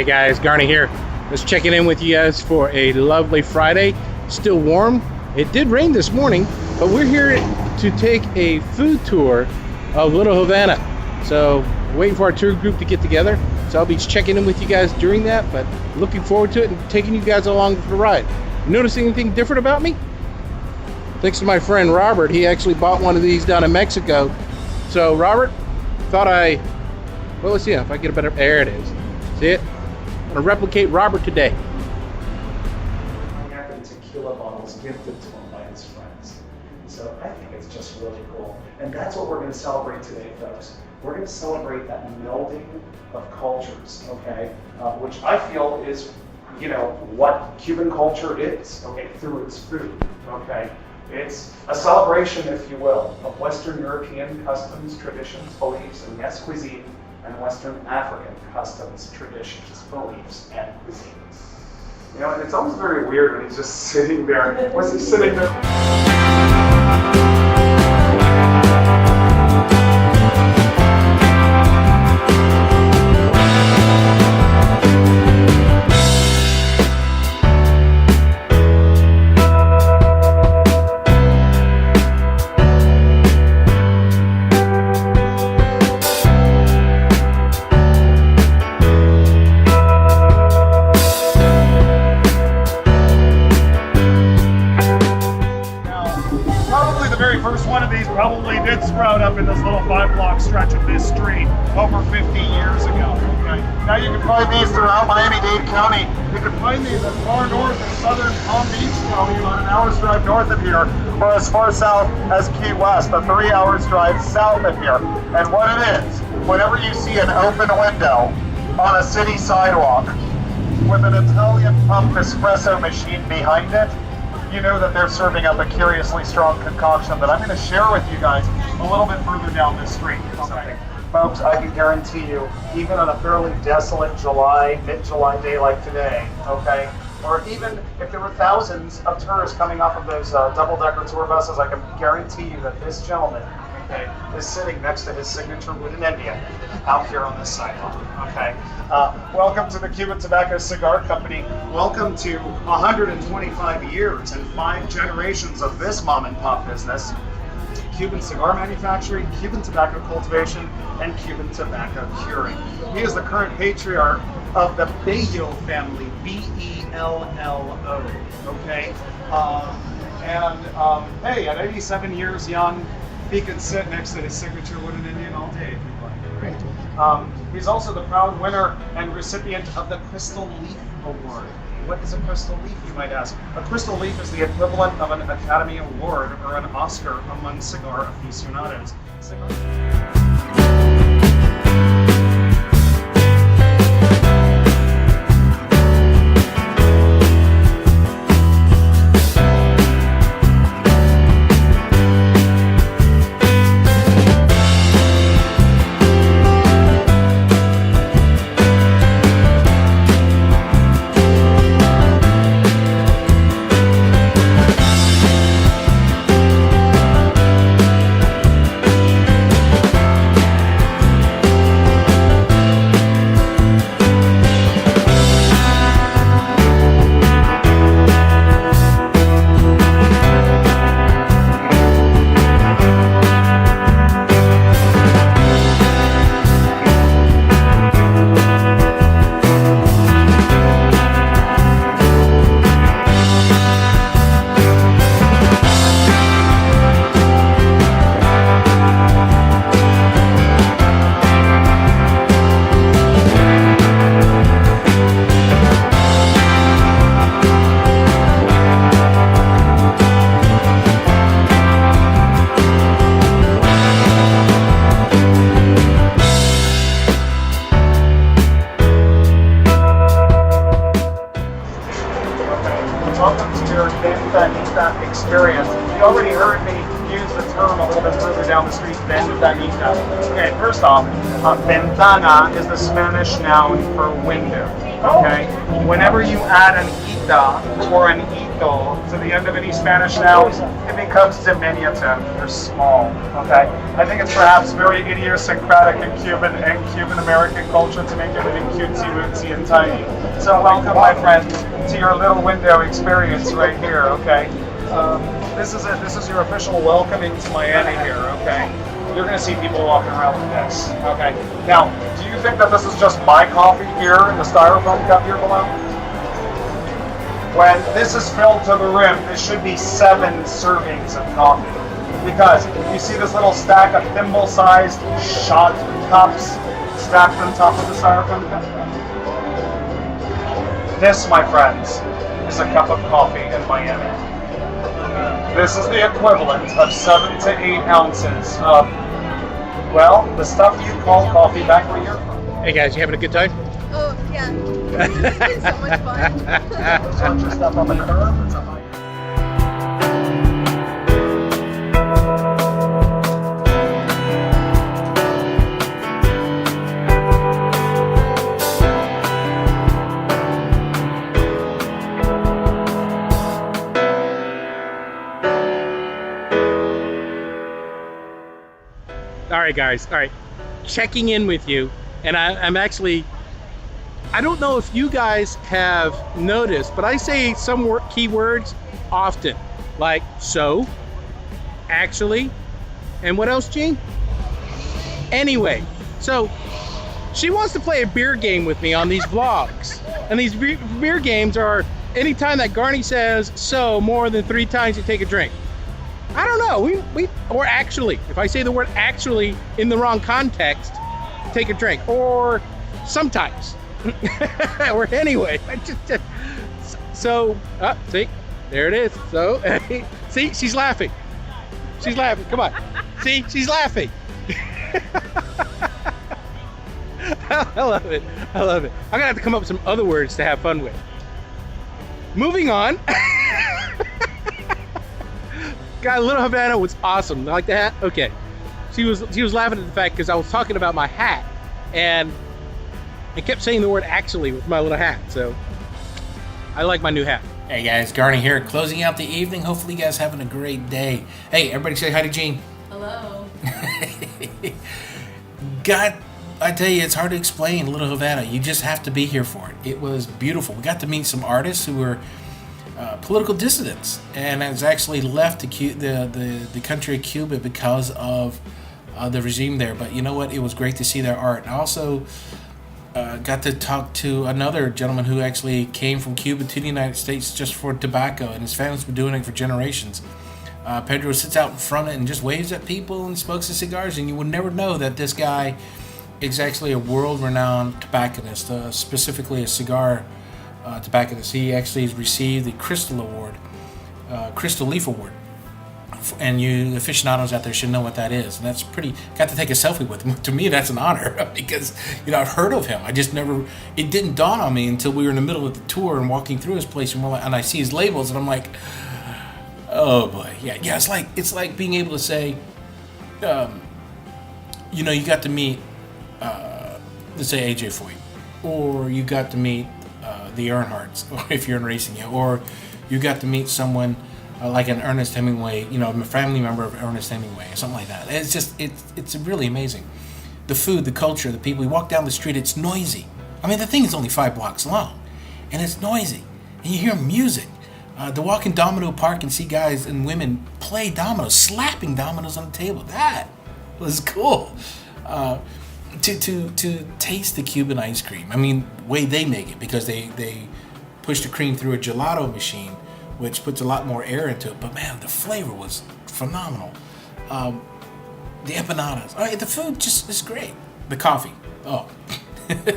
Hey guys, Garney here. Just checking in with you guys for a lovely Friday. Still warm. It did rain this morning, but we're here to take a food tour of Little Havana. So waiting for our tour group to get together. So I'll be checking in with you guys during that, but looking forward to it and taking you guys along for the ride. Notice anything different about me? Thanks to my friend Robert, he actually bought one of these down in Mexico. So Robert, thought well, let's see if I get a better, there it is. See it? I'm gonna replicate Robert today. American tequila bottles gifted to him by his friends. So I think it's just really cool. And that's what we're gonna celebrate today, folks. We're gonna celebrate that melding of cultures, okay? Which I feel is, you know, what Cuban culture is, okay, through its food, okay? It's a celebration, if you will, of Western European customs, traditions, beliefs, and yes, cuisine, and Western African customs, traditions, beliefs, and cuisines. You know, and it's almost very weird when he's just sitting there. Was he sitting there? First one of these probably did sprout up in this little 5-block stretch of this street over 50 years ago. Okay. Now you can find these throughout Miami-Dade County. You can find these as far north as southern Palm Beach County, about an hour's drive north of here, or as far south as Key West, a 3 hours drive south of here. And what it is, whenever you see an open window on a city sidewalk with an Italian pump espresso machine behind it, you know that they're serving up a curiously strong concoction that I'm going to share with you guys a little bit further down this street. Okay. Folks, I can guarantee you, even on a fairly desolate mid-July day like today, okay, or even if there were thousands of tourists coming off of those double-decker tour buses, I can guarantee you that this gentleman, okay, is sitting next to his signature wooden Indian out here on this sidewalk, okay? Welcome to the Cuban Tobacco Cigar Company. Welcome to 125 years and 5 generations of this mom and pop business. Cuban cigar manufacturing, Cuban tobacco cultivation, and Cuban tobacco curing. He is the current patriarch of the Bello family, B-E-L-L-O, okay? Hey, at 87 years young, he can sit next to his signature wooden Indian all day if you'd like. Great. He's also the proud winner and recipient of the Crystal Leaf Award. What is a crystal leaf, you might ask? A crystal leaf is the equivalent of an Academy Award or an Oscar among cigar aficionados. Welcome to your experience. You already heard me use the term a little bit further down the street, ventanita. Okay, first off, ventana is the Spanish noun for window. Okay, whenever you add an ita or an ito to the end of any Spanish nouns, it becomes diminutive. They're small. Okay, I think it's perhaps very idiosyncratic in Cuban and Cuban American culture to make everything cutesy, wootsy, and tiny. So welcome, my friend, to your little window experience right here. Okay, this is it. This is your official welcoming to Miami here. Okay. You're going to see people walking around with this. Okay. Now, do you think that this is just my coffee here in the styrofoam cup here below? When this is filled to the rim, this should be 7 servings of coffee. Because you see this little stack of thimble-sized shot cups stacked on top of the styrofoam cup? This, my friends, is a cup of coffee in Miami. This is the equivalent of 7 to 8 ounces of, well, the stuff you call coffee back where you're from. Hey guys, you having a good time? Oh, yeah. It's been so much fun. There's a bunch of stuff on the curb. It's a high- All right, guys. All right, checking in with you, and I'm actually. I don't know if you guys have noticed, but I say some key words often, like so, actually, and what else, Gene? Anyway, so she wants to play a beer game with me on these vlogs, and these beer games are anytime that Garney says so more than 3 times, you take a drink. I don't know. Or actually, if I say the word actually in the wrong context, take a drink. Or sometimes. Or anyway. So, see, there it is. So, see, she's laughing. She's laughing. Come on. See, she's laughing. I love it. I love it. I'm gonna have to come up with some other words to have fun with. Moving on. God, Little Havana was awesome. Like the hat? Okay. She was laughing at the fact because I was talking about my hat, and I kept saying the word actually with my little hat. So I like my new hat. Hey guys, Garney here, closing out the evening. Hopefully you guys having a great day. Hey, everybody say hi to Gene. Hello. God, I tell you, it's hard to explain Little Havana. You just have to be here for it. It was beautiful. We got to meet some artists who were political dissidents, and has actually left the country of Cuba because of the regime there. But you know what? It was great to see their art. I also got to talk to another gentleman who actually came from Cuba to the United States just for tobacco, and his family's been doing it for generations. Pedro sits out in front and just waves at people and smokes his cigars, and you would never know that this guy is actually a world-renowned tobacconist, specifically a cigar tobacconist. He actually has received the Crystal Leaf Award, and you aficionados out there should know what that is. And that's pretty. Got to take a selfie with him. To me, that's an honor because I've heard of him. I just never. It didn't dawn on me until we were in the middle of the tour and walking through his place, and I see his labels, and I'm like, oh boy, yeah. It's like being able to say, you got to meet, let's say AJ Foyt, or you got to meet the Earnhardts, or if you're in racing, or you got to meet someone like an Ernest Hemingway, a family member of Ernest Hemingway, or something like that. It's just, it's really amazing. The food, the culture, the people. We walk down the street, it's noisy. I mean, the thing is only 5 blocks long, and it's noisy. And you hear music. To walk in Domino Park and see guys and women play dominoes, slapping dominoes on the table. That was cool. To taste the Cuban ice cream. I mean, the way they make it, because they push the cream through a gelato machine, which puts a lot more air into it. But man, the flavor was phenomenal. The empanadas. All right, the food just is great. The coffee. Oh,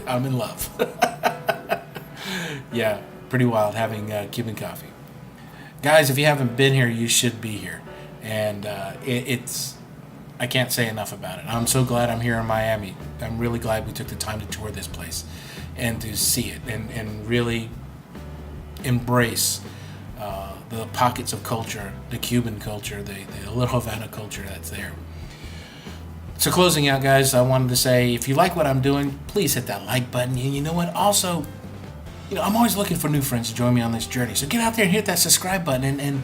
I'm in love. Yeah, pretty wild having Cuban coffee. Guys, if you haven't been here, you should be here. And it's... I can't say enough about it. I'm so glad I'm here in Miami. I'm really glad we took the time to tour this place and to see it and really embrace the pockets of culture, the Cuban culture, the Little Havana culture that's there. So closing out, guys, I wanted to say, if you like what I'm doing, please hit that like button. And you know what? Also, I'm always looking for new friends to join me on this journey. So get out there and hit that subscribe button. And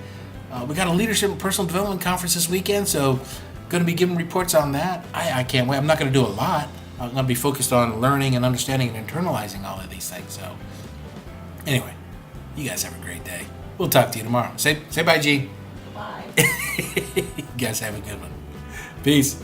we got a leadership and personal development conference this weekend, so going to be giving reports on that. I can't wait. I'm not going to do a lot. I'm going to be focused on learning and understanding and internalizing all of these things. So anyway, you guys have a great day. We'll talk to you tomorrow. Say bye, G. Bye. You guys have a good one. Peace.